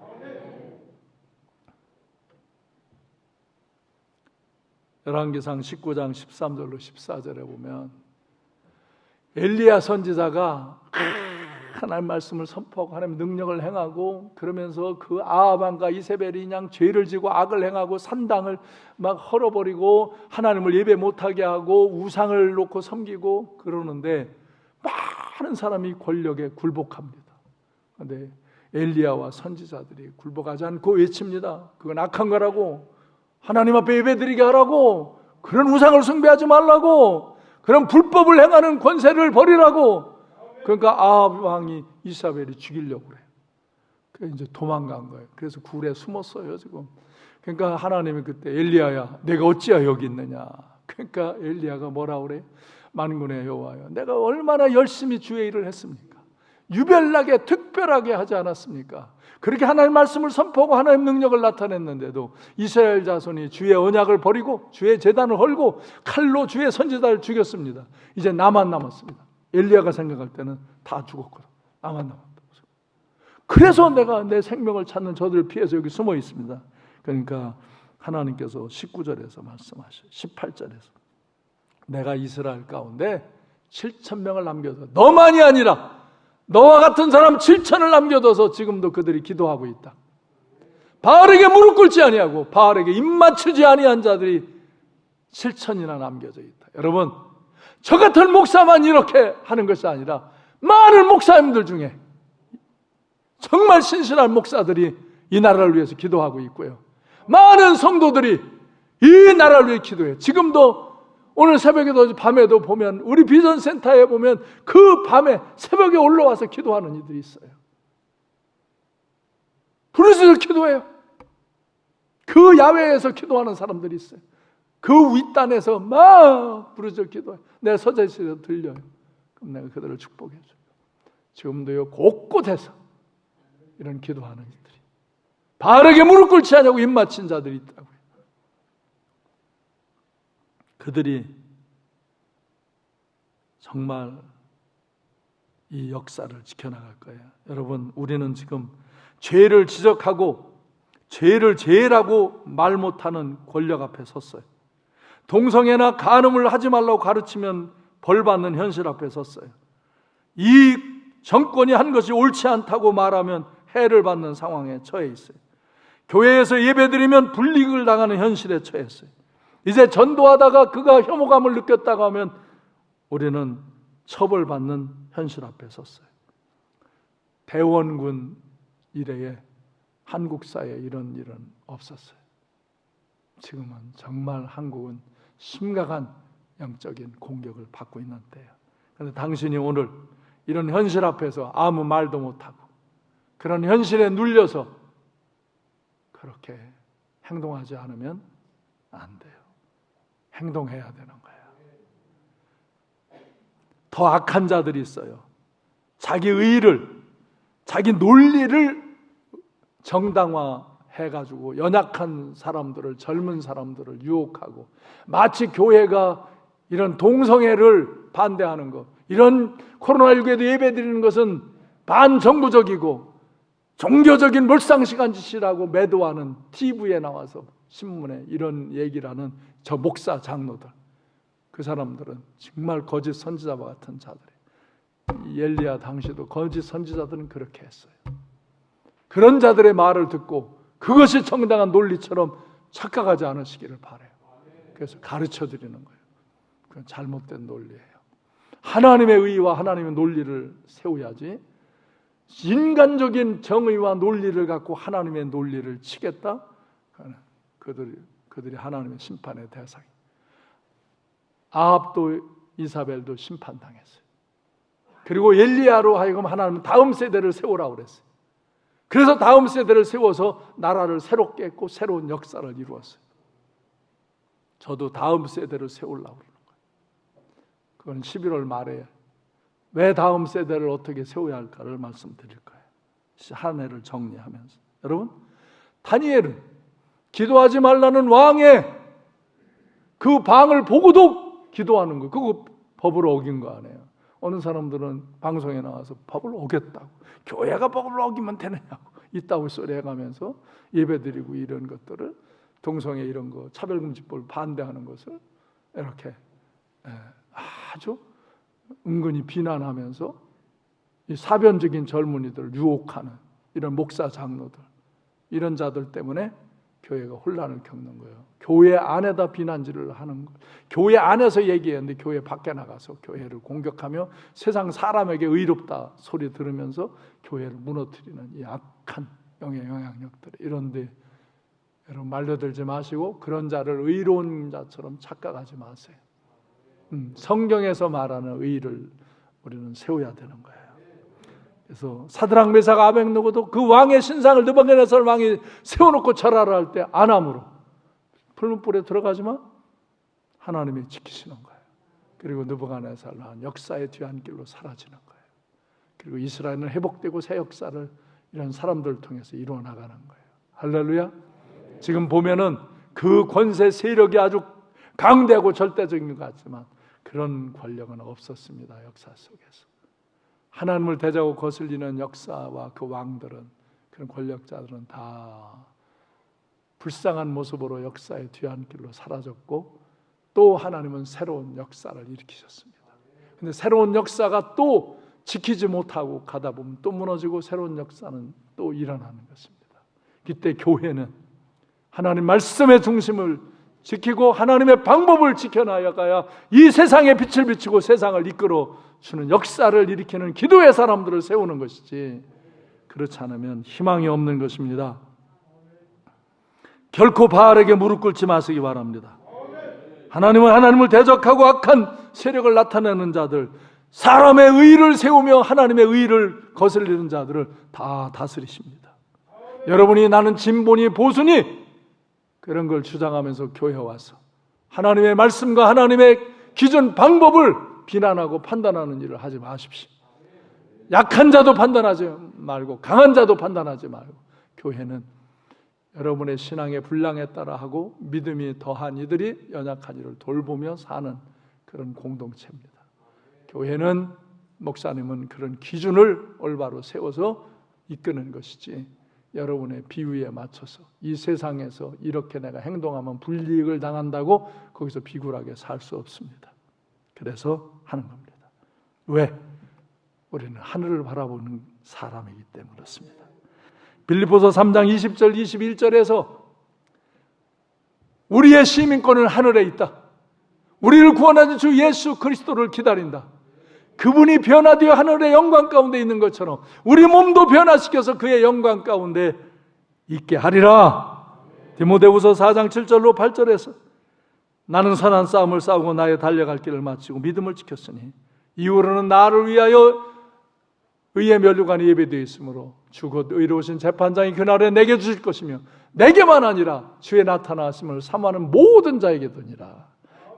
열왕기상 19장 13절로 14절에 보면 엘리야 선지자가 하나님 말씀을 선포하고 하나님의 능력을 행하고 그러면서 그 아합 왕과 이세벨이 그냥 죄를 지고 악을 행하고 산당을 막 헐어버리고 하나님을 예배 못하게 하고 우상을 놓고 섬기고 그러는데 많은 사람이 권력에 굴복합니다. 그런데 엘리야와 선지자들이 굴복하지 않고 외칩니다. 그건 악한 거라고, 하나님 앞에 예배드리게 하라고, 그런 우상을 숭배하지 말라고, 그런 불법을 행하는 권세를 버리라고. 그러니까 아합 왕이 이사벨이 죽이려고 그래요. 그래서 이제 도망간 거예요. 그래서 굴에 숨었어요 지금. 그러니까 하나님이 그때 엘리야야 내가 어찌하여 여기 있느냐. 그러니까 엘리야가 뭐라 그래요? 만군의 여호와여, 내가 얼마나 열심히 주의 일을 했습니까? 유별나게 특별하게 하지 않았습니까? 그렇게 하나님 말씀을 선포하고 하나님 능력을 나타냈는데도 이스라엘 자손이 주의 언약을 버리고 주의 제단을 헐고 칼로 주의 선지자를 죽였습니다. 이제 나만 남았습니다. 엘리야가 생각할 때는 다 죽었거든. 나만 남았다. 그래서 내가 내 생명을 찾는 저들을 피해서 여기 숨어 있습니다. 그러니까 하나님께서 19절에서 말씀하셔요. 18절에서 내가 이스라엘 가운데 7,000명을 남겨둬. 너만이 아니라 너와 같은 사람 7,000을 남겨둬서 지금도 그들이 기도하고 있다. 바알에게 무릎 꿇지 아니하고 바알에게 입 맞추지 아니한 자들이 7,000이나 남겨져 있다. 여러분, 저 같은 목사만 이렇게 하는 것이 아니라 많은 목사님들 중에 정말 신실한 목사들이 이 나라를 위해서 기도하고 있고요. 많은 성도들이 이 나라를 위해 기도해요. 지금도 오늘 새벽에도 밤에도 보면 우리 비전센터에 보면 그 밤에 새벽에 올라와서 기도하는 이들이 있어요. 부르짖어 기도해요. 그 야외에서 기도하는 사람들이 있어요. 그 윗단에서 막 부르짖어 기도해요. 내 서재실에서 들려요. 그럼 내가 그들을 축복해 줘요. 지금도요 곳곳에서 이런 기도하는 이들이 바알에게 무릎 꿇지 않냐고 입 맞힌 자들이 있다고요. 그들이 정말 이 역사를 지켜나갈 거예요. 여러분, 우리는 지금 죄를 지적하고 죄를 죄라고 말 못하는 권력 앞에 섰어요. 동성애나 간음을 하지 말라고 가르치면 벌받는 현실 앞에 섰어요. 이 정권이 한 것이 옳지 않다고 말하면 해를 받는 상황에 처해 있어요. 교회에서 예배드리면 불이익을 당하는 현실에 처했어요. 이제 전도하다가 그가 혐오감을 느꼈다고 하면 우리는 처벌받는 현실 앞에 섰어요. 대원군 이래에 한국 사회에 이런 일은 없었어요. 지금은 정말 한국은 심각한 영적인 공격을 받고 있는 때예요. 그런데 당신이 오늘 이런 현실 앞에서 아무 말도 못하고 그런 현실에 눌려서 그렇게 행동하지 않으면 안 돼요. 행동해야 되는 거예요. 더 악한 자들이 있어요. 자기 의를, 자기 논리를 정당화해가지고 연약한 사람들을, 젊은 사람들을 유혹하고, 마치 교회가 이런 동성애를 반대하는 것, 이런 코로나19에도 예배드리는 것은 반정부적이고 종교적인 몰상식한 짓이라고 매도하는 TV에 나와서 신문에 이런 얘기를 하는 저 목사 장로들, 그 사람들은 정말 거짓 선지자와 같은 자들이에요. 엘리야 당시도 거짓 선지자들은 그렇게 했어요. 그런 자들의 말을 듣고 그것이 정당한 논리처럼 착각하지 않으시기를 바라요. 그래서 가르쳐 드리는 거예요. 그건 잘못된 논리예요. 하나님의 의와 하나님의 논리를 세워야지, 인간적인 정의와 논리를 갖고 하나님의 논리를 치겠다? 그들이 하나님의 심판의 대상이에요. 아합도 이사벨도 심판당했어요. 그리고 엘리야로 하여금 하나님은 다음 세대를 세우라고 그랬어요. 그래서 다음 세대를 세워서 나라를 새롭게 했고 새로운 역사를 이루었어요. 저도 다음 세대를 세우려고 그러는 거예요. 그건 11월 말에 왜 다음 세대를 어떻게 세워야 할까를 말씀드릴 거예요. 한 해를 정리하면서. 여러분, 다니엘은 기도하지 말라는 왕의 그 방을 보고도 기도하는 거, 그거 법을 어긴 거 아니에요. 어느 사람들은 방송에 나와서 법을 어겼다고, 교회가 법을 어기면 되느냐고 이따위 소리 해가면서 예배드리고 이런 것들을, 동성애 이런 거 차별금지법을 반대하는 것을 이렇게 아주 은근히 비난하면서 이 사변적인 젊은이들을 유혹하는 이런 목사 장로들, 이런 자들 때문에 교회가 혼란을 겪는 거예요. 교회 안에다 비난질을 하는 거예요. 교회 안에서 얘기했는데 교회 밖에 나가서 교회를 공격하며 세상 사람에게 의롭다 소리 들으면서 교회를 무너뜨리는 이 악한 영의 영향력들, 이런데 여러분 말려들지 마시고 그런 자를 의로운 자처럼 착각하지 마세요. 성경에서 말하는 의를 우리는 세워야 되는 거예요. 그래서 사드락 메삭 아벳느고도 그 왕의 신상을 느부갓네살 왕이 세워놓고 절하라 할 때 안함으로 풀문불에 들어가지만 하나님이 지키시는 거예요. 그리고 느부갓네살 왕은 역사의 뒤안길로 사라지는 거예요. 그리고 이스라엘은 회복되고 새 역사를 이런 사람들을 통해서 이루어 나가는 거예요. 할렐루야. 지금 보면은 그 권세 세력이 아주 강대하고 절대적인 것 같지만 그런 권력은 없었습니다. 역사 속에서 하나님을 대자고 거슬리는 역사와 그 왕들은, 그런 권력자들은 다 불쌍한 모습으로 역사의 뒤안길로 사라졌고, 또 하나님은 새로운 역사를 일으키셨습니다. 근데 새로운 역사가 또 지키지 못하고 가다 보면 또 무너지고 새로운 역사는 또 일어나는 것입니다. 그때 교회는 하나님 말씀의 중심을 지키고 하나님의 방법을 지켜나가야 이 세상에 빛을 비추고 세상을 이끌어 주는 역사를 일으키는 기도의 사람들을 세우는 것이지, 그렇지 않으면 희망이 없는 것입니다. 결코 바알에게 무릎 꿇지 마시기 바랍니다. 하나님은 하나님을 대적하고 악한 세력을 나타내는 자들, 사람의 의를 세우며 하나님의 의를 거슬리는 자들을 다 다스리십니다. 여러분이 나는 진보니 보수니 그런 걸 주장하면서 교회에 와서 하나님의 말씀과 하나님의 기준 방법을 비난하고 판단하는 일을 하지 마십시오. 약한 자도 판단하지 말고 강한 자도 판단하지 말고, 교회는 여러분의 신앙의 분량에 따라 하고 믿음이 더한 이들이 연약한 이를 돌보며 사는 그런 공동체입니다. 교회는, 목사님은 그런 기준을 올바로 세워서 이끄는 것이지, 여러분의 비위에 맞춰서 이 세상에서 이렇게 내가 행동하면 불이익을 당한다고 거기서 비굴하게 살 수 없습니다. 그래서 하는 겁니다. 왜? 우리는 하늘을 바라보는 사람이기 때문에 그렇습니다. 빌립보서 3장 20절 21절에서 우리의 시민권은 하늘에 있다. 우리를 구원하신 주 예수 그리스도를 기다린다. 그분이 변화되어 하늘의 영광 가운데 있는 것처럼 우리 몸도 변화시켜서 그의 영광 가운데 있게 하리라. 디모데후서 4장 7절로 8절에서 나는 선한 싸움을 싸우고 나의 달려갈 길을 마치고 믿음을 지켰으니 이후로는 나를 위하여 의의 면류관이 예배되어 있으므로 주 곧 의로우신 재판장이 그날에 내게 주실 것이며 내게만 아니라 주의 나타나심을 사모하는 모든 자에게도니라.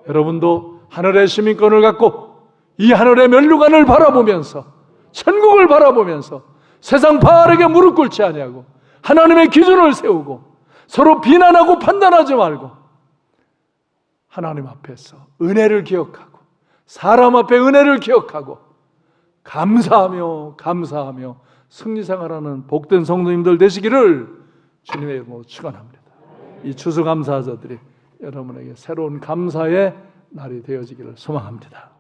여러분도 하늘의 시민권을 갖고 이 하늘의 면류관을 바라보면서, 천국을 바라보면서 세상 바르게 무릎 꿇지 아니하고 하나님의 기준을 세우고 서로 비난하고 판단하지 말고 하나님 앞에서 은혜를 기억하고 사람 앞에 은혜를 기억하고 감사하며 승리생활하는 복된 성도님들 되시기를 주님의 이름으로 축원합니다. 이 추수감사자들이 여러분에게 새로운 감사의 날이 되어지기를 소망합니다.